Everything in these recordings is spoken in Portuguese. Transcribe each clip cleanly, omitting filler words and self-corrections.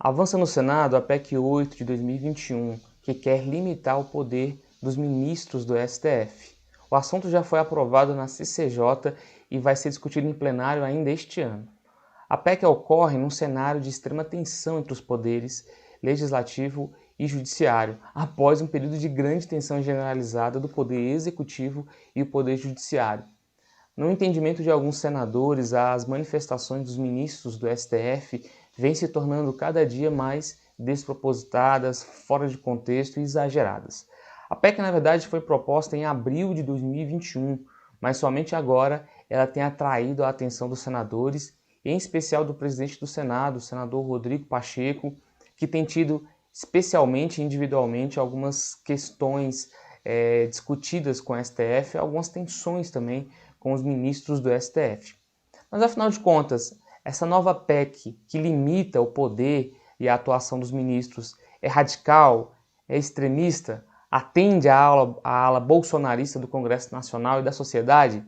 Avança no Senado a PEC 8 de 2021, que quer limitar o poder dos ministros do STF. O assunto já foi aprovado na CCJ e vai ser discutido em plenário ainda este ano. A PEC ocorre num cenário de extrema tensão entre os poderes legislativo e judiciário, após um período de grande tensão generalizada do poder executivo e o poder judiciário. No entendimento de alguns senadores, as manifestações dos ministros do STF vêm se tornando cada dia mais despropositadas, fora de contexto e exageradas. A PEC, na verdade, foi proposta em abril de 2021, mas somente agora ela tem atraído a atenção dos senadores, em especial do presidente do Senado, o senador Rodrigo Pacheco, que tem tido especialmente e individualmente algumas questões discutidas com o STF, algumas tensões também com os ministros do STF. Mas afinal de contas, essa nova PEC que limita o poder e a atuação dos ministros é radical, é extremista, atende à ala bolsonarista do Congresso Nacional e da sociedade?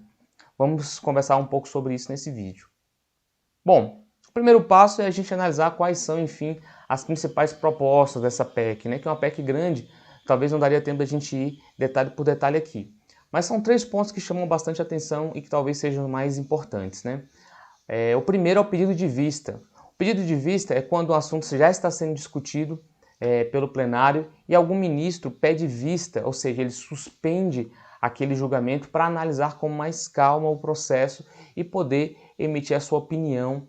Vamos conversar um pouco sobre isso nesse vídeo. Bom, o primeiro passo é a gente analisar quais são, enfim, as principais propostas dessa PEC, né? Que é uma PEC grande, talvez não daria tempo da gente ir detalhe por detalhe aqui. Mas são três pontos que chamam bastante atenção e que talvez sejam mais importantes, né? O primeiro é o pedido de vista. O pedido de vista é quando o assunto já está sendo discutido pelo plenário e algum ministro pede vista, ou seja, ele suspende aquele julgamento para analisar com mais calma o processo e poder emitir a sua opinião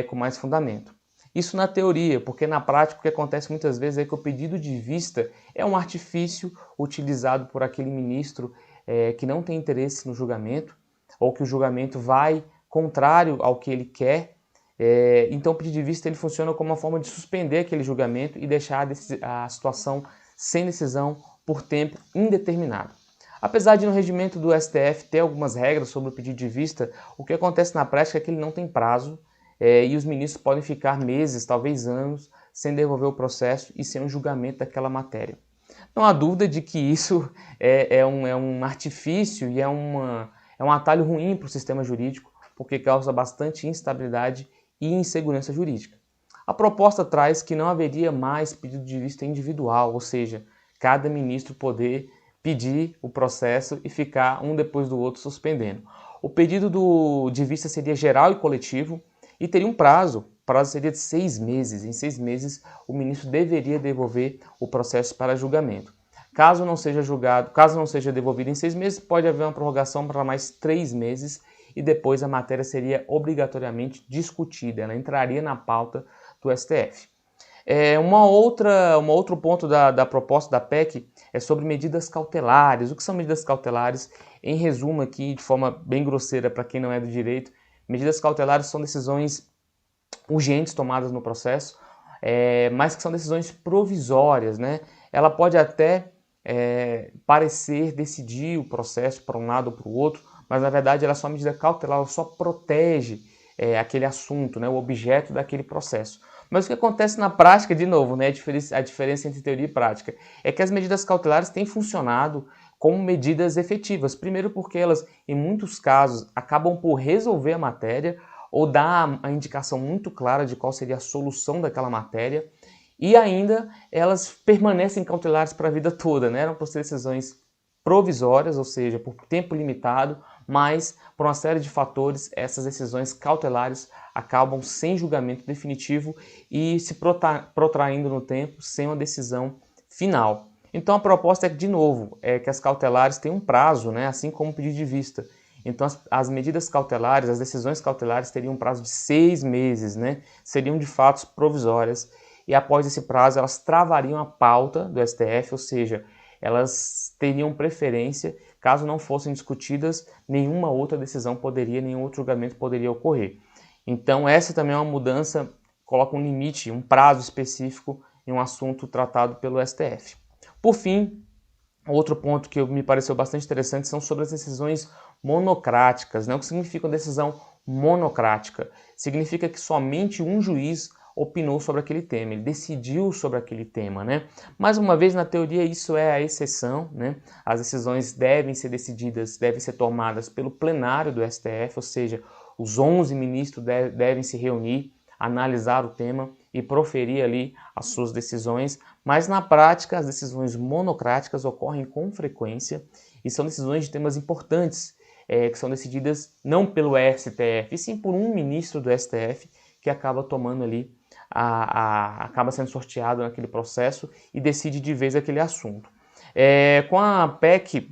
com mais fundamento. Isso na teoria, porque na prática o que acontece muitas vezes é que o pedido de vista é um artifício utilizado por aquele ministro que não tem interesse no julgamento, ou que o julgamento vai contrário ao que ele quer. Então o pedido de vista ele funciona como uma forma de suspender aquele julgamento e deixar a situação sem decisão por tempo indeterminado. Apesar de no regimento do STF ter algumas regras sobre o pedido de vista, o que acontece na prática é que ele não tem prazo e os ministros podem ficar meses, talvez anos, sem devolver o processo e sem um julgamento daquela matéria. Não há dúvida de que isso é um artifício e é um atalho ruim para o sistema jurídico, porque causa bastante instabilidade e insegurança jurídica. A proposta traz que não haveria mais pedido de vista individual, ou seja, cada ministro poder pedir o processo e ficar um depois do outro suspendendo. O pedido de vista seria geral e coletivo e teria um prazo. O prazo seria de 6 meses. Em 6 meses, o ministro deveria devolver o processo para julgamento. Caso não seja devolvido em 6 meses, pode haver uma prorrogação para mais 3 meses e depois a matéria seria obrigatoriamente discutida. Ela entraria na pauta do STF. Outro ponto da proposta da PEC é sobre medidas cautelares. O que são medidas cautelares? Em resumo aqui, de forma bem grosseira para quem não é do direito, medidas cautelares são decisões urgentes tomadas no processo, mas que são decisões provisórias, né? Ela pode até parecer decidir o processo para um lado ou para o outro, mas na verdade ela é só uma medida cautelar, ela só protege aquele assunto, né, o objeto daquele processo. Mas o que acontece na prática, de novo, né, a diferença entre teoria e prática, é que as medidas cautelares têm funcionado como medidas efetivas. Primeiro porque elas, em muitos casos, acabam por resolver a matéria ou dar a indicação muito clara de qual seria a solução daquela matéria. E ainda elas permanecem cautelares para a vida toda, né? Eram para ser decisões provisórias, ou seja, por tempo limitado, mas por uma série de fatores essas decisões cautelares acabam sem julgamento definitivo e se protraindo no tempo sem uma decisão final. Então a proposta é que, de novo, que as cautelares tenham um prazo, né? Assim como o pedido de vista. Então as medidas cautelares, as decisões cautelares teriam um prazo de 6 meses, né? Seriam de fato provisórias e após esse prazo elas travariam a pauta do STF, ou seja, elas teriam preferência caso não fossem discutidas, nenhuma outra decisão nenhum outro julgamento poderia ocorrer. Então essa também é uma mudança, coloca um limite, um prazo específico em um assunto tratado pelo STF. Por fim, outro ponto que me pareceu bastante interessante são sobre as decisões monocráticas, né? O que significa uma decisão monocrática? Significa que somente um juiz opinou sobre aquele tema, ele decidiu sobre aquele tema, né? Mais uma vez, na teoria, isso é a exceção, né? As decisões devem ser decididas, devem ser tomadas pelo plenário do STF, ou seja, os 11 ministros devem se reunir, analisar o tema e proferir ali as suas decisões, mas na prática as decisões monocráticas ocorrem com frequência e são decisões de temas importantes, que são decididas não pelo STF, e sim por um ministro do STF que acaba tomando ali, acaba sendo sorteado naquele processo e decide de vez aquele assunto. Com a PEC,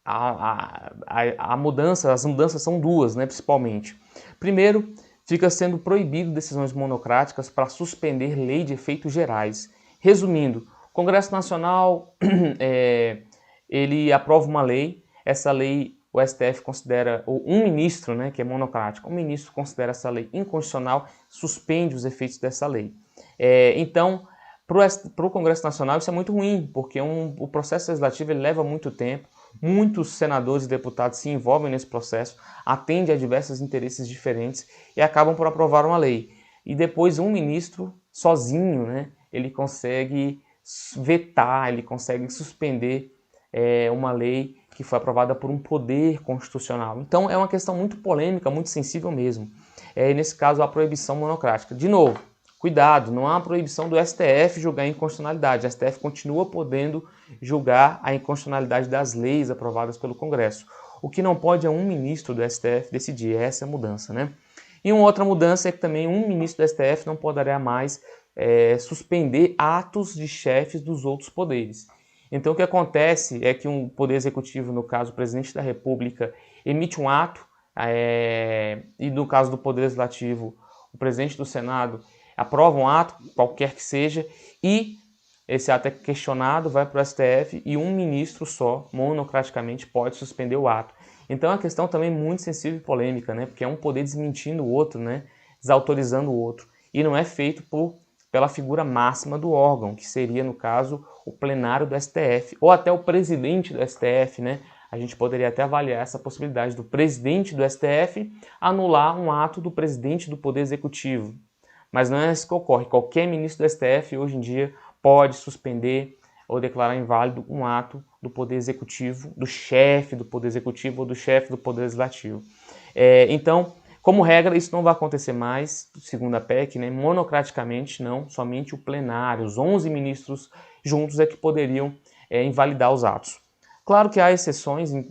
as mudanças são duas, né, principalmente. Primeiro, fica sendo proibido decisões monocráticas para suspender lei de efeitos gerais. Resumindo, o Congresso Nacional ele aprova uma lei, essa lei o STF considera, ou um ministro, né, que é monocrático, um ministro considera essa lei inconstitucional, suspende os efeitos dessa lei. Então, para o Congresso Nacional isso é muito ruim, porque o processo legislativo ele leva muito tempo, muitos senadores e deputados se envolvem nesse processo, atendem a diversos interesses diferentes e acabam por aprovar uma lei. E depois um ministro, sozinho, né, ele consegue vetar, ele consegue suspender uma lei que foi aprovada por um poder constitucional. Então é uma questão muito polêmica, muito sensível mesmo. Nesse caso, a proibição monocrática. De novo, cuidado, não há uma proibição do STF julgar a inconstitucionalidade. O STF continua podendo julgar a inconstitucionalidade das leis aprovadas pelo Congresso. O que não pode é um ministro do STF decidir. Essa é a mudança, né? E uma outra mudança é que também um ministro do STF não poderá mais suspender atos de chefes dos outros poderes. Então o que acontece é que um poder executivo, no caso o presidente da República, emite um ato, e no caso do poder legislativo, o presidente do Senado aprova um ato, qualquer que seja, e esse ato é questionado, vai para o STF e um ministro só, monocraticamente, pode suspender o ato. Então é uma questão também muito sensível e polêmica, né? Porque é um poder desmentindo o outro, né? Desautorizando o outro. E não é feito pela figura máxima do órgão, que seria, no caso, o plenário do STF, ou até o presidente do STF, né? A gente poderia até avaliar essa possibilidade do presidente do STF anular um ato do presidente do Poder Executivo. Mas não é isso que ocorre. Qualquer ministro do STF, hoje em dia, pode suspender ou declarar inválido um ato do Poder Executivo, do chefe do Poder Executivo ou do chefe do Poder Legislativo. Então, como regra, isso não vai acontecer mais, segundo a PEC, né? Monocraticamente não, somente o plenário, os 11 ministros juntos é que poderiam invalidar os atos. Claro que há exceções, em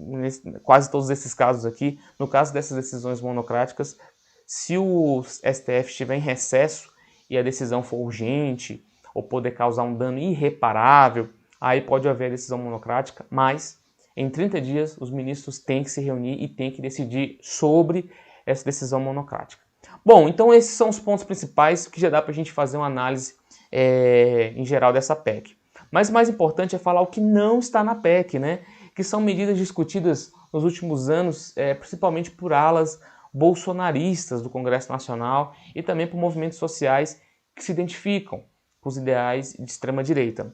quase todos esses casos aqui, no caso dessas decisões monocráticas, se o STF estiver em recesso e a decisão for urgente ou poder causar um dano irreparável, aí pode haver decisão monocrática, mas em 30 dias os ministros têm que se reunir e têm que decidir sobre essa decisão monocrática. Bom, então esses são os pontos principais que já dá para a gente fazer uma análise em geral dessa PEC. Mas o mais importante é falar o que não está na PEC, né? Que são medidas discutidas nos últimos anos, principalmente por alas bolsonaristas do Congresso Nacional e também por movimentos sociais que se identificam com os ideais de extrema-direita.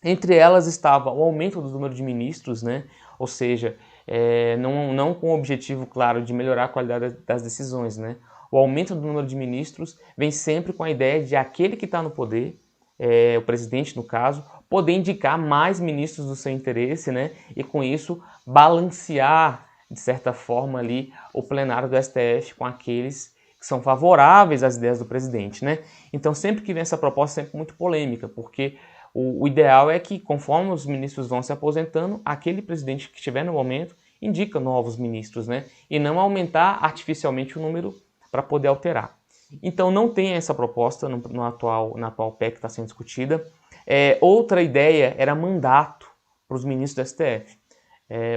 Entre elas estava o aumento do número de ministros, né? Ou seja, não com o objetivo, claro, de melhorar a qualidade das decisões, né? O aumento do número de ministros vem sempre com a ideia de aquele que está no poder, o presidente no caso, poder indicar mais ministros do seu interesse, né? E com isso balancear, de certa forma, ali o plenário do STF com aqueles que são favoráveis às ideias do presidente, né? Então sempre que vem essa proposta é sempre muito polêmica, porque o ideal é que, conforme os ministros vão se aposentando, aquele presidente que estiver no momento indica novos ministros, né? E não aumentar artificialmente o número para poder alterar. Então não tem essa proposta na atual PEC que está sendo discutida. Outra ideia era mandato para os ministros do STF.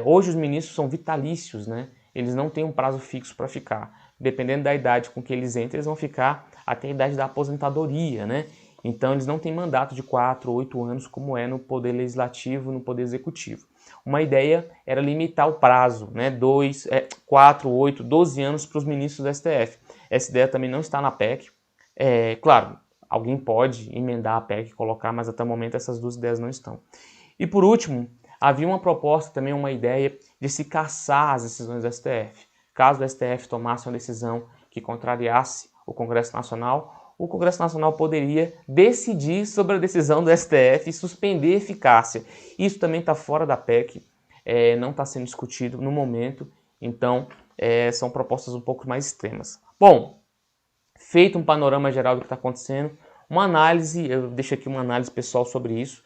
Hoje os ministros são vitalícios, né? Eles não têm um prazo fixo para ficar. Dependendo da idade com que eles entram, eles vão ficar até a idade da aposentadoria, né? Então eles não têm mandato de 4 ou 8 anos como é no Poder Legislativo, no Poder Executivo. Uma ideia era limitar o prazo, né? 4, 8, 12 anos para os ministros do STF. Essa ideia também não está na PEC. Claro, alguém pode emendar a PEC e colocar, mas até o momento essas duas ideias não estão. E por último, havia uma proposta também, uma ideia de se cassar as decisões do STF. Caso o STF tomasse uma decisão que contrariasse o Congresso Nacional, o Congresso Nacional poderia decidir sobre a decisão do STF e suspender a eficácia. Isso também está fora da PEC, não está sendo discutido no momento, então são propostas um pouco mais extremas. Bom, feito um panorama geral do que está acontecendo, uma análise, eu deixo aqui uma análise pessoal sobre isso,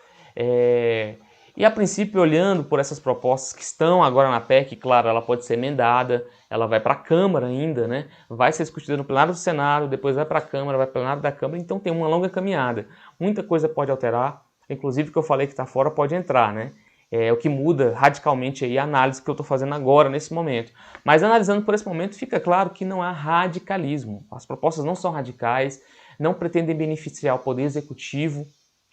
e a princípio, olhando por essas propostas que estão agora na PEC, claro, ela pode ser emendada, ela vai para a Câmara ainda, né? Vai ser discutida no plenário do Senado, depois vai para a Câmara, vai para o plenário da Câmara, então tem uma longa caminhada. Muita coisa pode alterar, inclusive o que eu falei que está fora pode entrar, né? É o que muda radicalmente aí a análise que eu estou fazendo agora, nesse momento. Mas analisando por esse momento, fica claro que não há radicalismo. As propostas não são radicais, não pretendem beneficiar o Poder Executivo,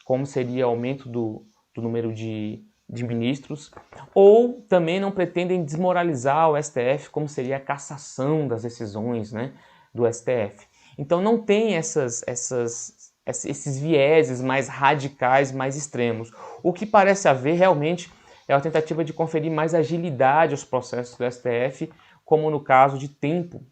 como seria o aumento do número de ministros, ou também não pretendem desmoralizar o STF, como seria a cassação das decisões, né, do STF. Então não tem esses vieses mais radicais, mais extremos. O que parece haver realmente é a tentativa de conferir mais agilidade aos processos do STF, como no caso de tempo,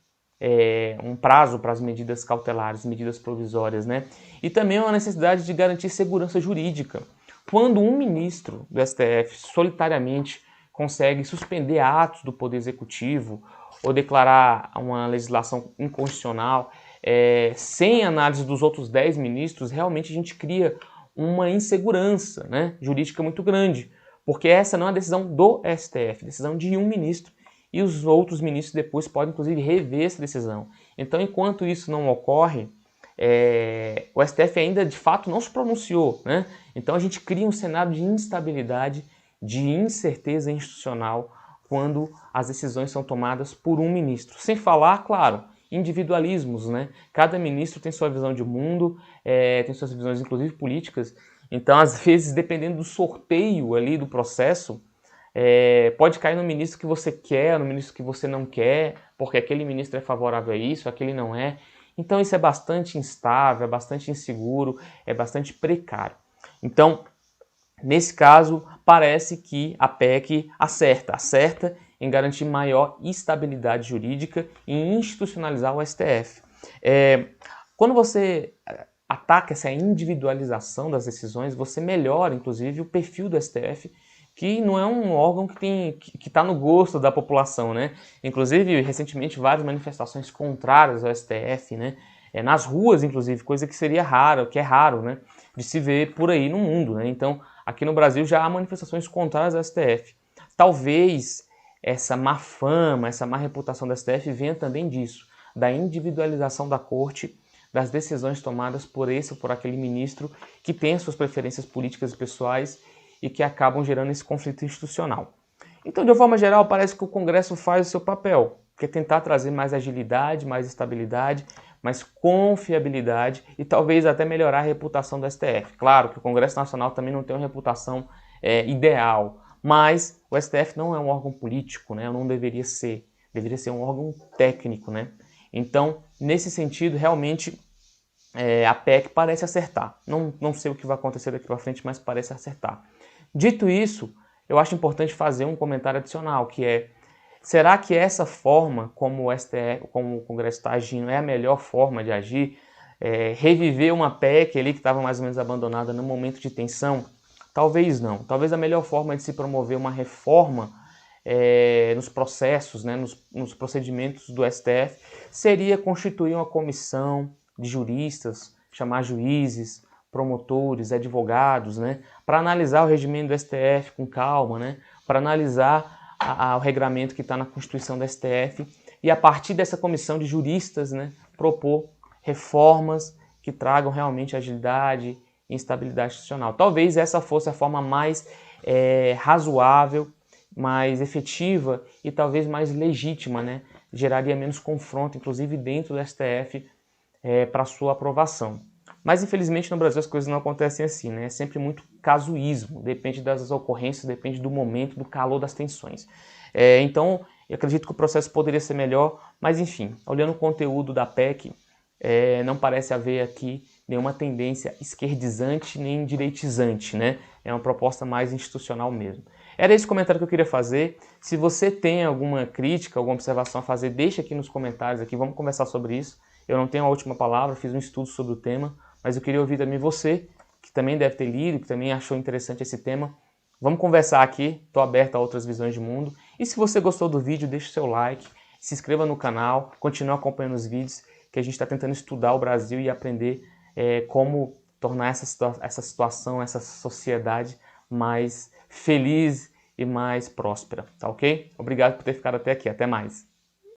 um prazo para as medidas cautelares, medidas provisórias, né? E também uma necessidade de garantir segurança jurídica. Quando um ministro do STF solitariamente consegue suspender atos do Poder Executivo ou declarar uma legislação inconstitucional, sem análise dos outros 10 ministros, realmente a gente cria uma insegurança, né, jurídica muito grande, porque essa não é a decisão do STF, é decisão de um ministro, e os outros ministros depois podem, inclusive, rever essa decisão. Então, enquanto isso não ocorre, o STF ainda, de fato, não se pronunciou, né? Então, a gente cria um cenário de instabilidade, de incerteza institucional, quando as decisões são tomadas por um ministro. Sem falar, claro, individualismos, né? Cada ministro tem sua visão de mundo, tem suas visões, inclusive, políticas. Então, às vezes, dependendo do sorteio ali do processo, pode cair no ministro que você quer, no ministro que você não quer, porque aquele ministro é favorável a isso, aquele não é. Então isso é bastante instável, é bastante inseguro, é bastante precário. Então, nesse caso, parece que a PEC acerta em garantir maior estabilidade jurídica e institucionalizar o STF. Quando você ataca essa individualização das decisões, você melhora, inclusive, o perfil do STF, que não é um órgão que está no gosto da população, né? Inclusive, recentemente, várias manifestações contrárias ao STF, né? Nas ruas, inclusive, coisa que seria raro, que é raro, né? De se ver por aí no mundo, né? Então, aqui no Brasil já há manifestações contrárias ao STF. Talvez essa má fama, essa má reputação do STF venha também disso, da individualização da corte, das decisões tomadas por esse ou por aquele ministro que tem suas preferências políticas e pessoais e que acabam gerando esse conflito institucional. Então, de uma forma geral, parece que o Congresso faz o seu papel, que é tentar trazer mais agilidade, mais estabilidade, mais confiabilidade e talvez até melhorar a reputação do STF. Claro que o Congresso Nacional também não tem uma reputação ideal, mas o STF não é um órgão político, né? Não deveria ser um órgão técnico, né? Então, nesse sentido, realmente a PEC parece acertar. Não sei o que vai acontecer daqui para frente, mas parece acertar. Dito isso, eu acho importante fazer um comentário adicional, que é: será que essa forma como o STF, como o Congresso está agindo, é a melhor forma de agir? Reviver uma PEC ali que estava mais ou menos abandonada no momento de tensão? Talvez não. Talvez a melhor forma de se promover uma reforma nos processos, né, nos procedimentos do STF, seria constituir uma comissão de juristas, chamar juízes, promotores, advogados, né, para analisar o regimento do STF com calma, né, para analisar o regramento que está na Constituição do STF e, a partir dessa comissão de juristas, né, propor reformas que tragam realmente agilidade e estabilidade institucional. Talvez essa fosse a forma mais razoável, mais efetiva e talvez mais legítima, né, geraria menos confronto, inclusive dentro do STF, para sua aprovação. Mas, infelizmente, no Brasil as coisas não acontecem assim, né? É sempre muito casuísmo, depende das ocorrências, depende do momento, do calor das tensões. Então, eu acredito que o processo poderia ser melhor, mas, enfim, olhando o conteúdo da PEC, não parece haver aqui nenhuma tendência esquerdizante nem direitizante, né? É uma proposta mais institucional mesmo. Era esse o comentário que eu queria fazer. Se você tem alguma crítica, alguma observação a fazer, deixa aqui nos comentários, aqui, vamos conversar sobre isso. Eu não tenho a última palavra, fiz um estudo sobre o tema, mas eu queria ouvir também você, que também deve ter lido, que também achou interessante esse tema. Vamos conversar aqui, estou aberto a outras visões de mundo. E se você gostou do vídeo, deixa o seu like, se inscreva no canal, continue acompanhando os vídeos, que a gente está tentando estudar o Brasil e aprender como tornar essa situação, essa sociedade mais feliz e mais próspera, tá ok? Obrigado por ter ficado até aqui, até mais.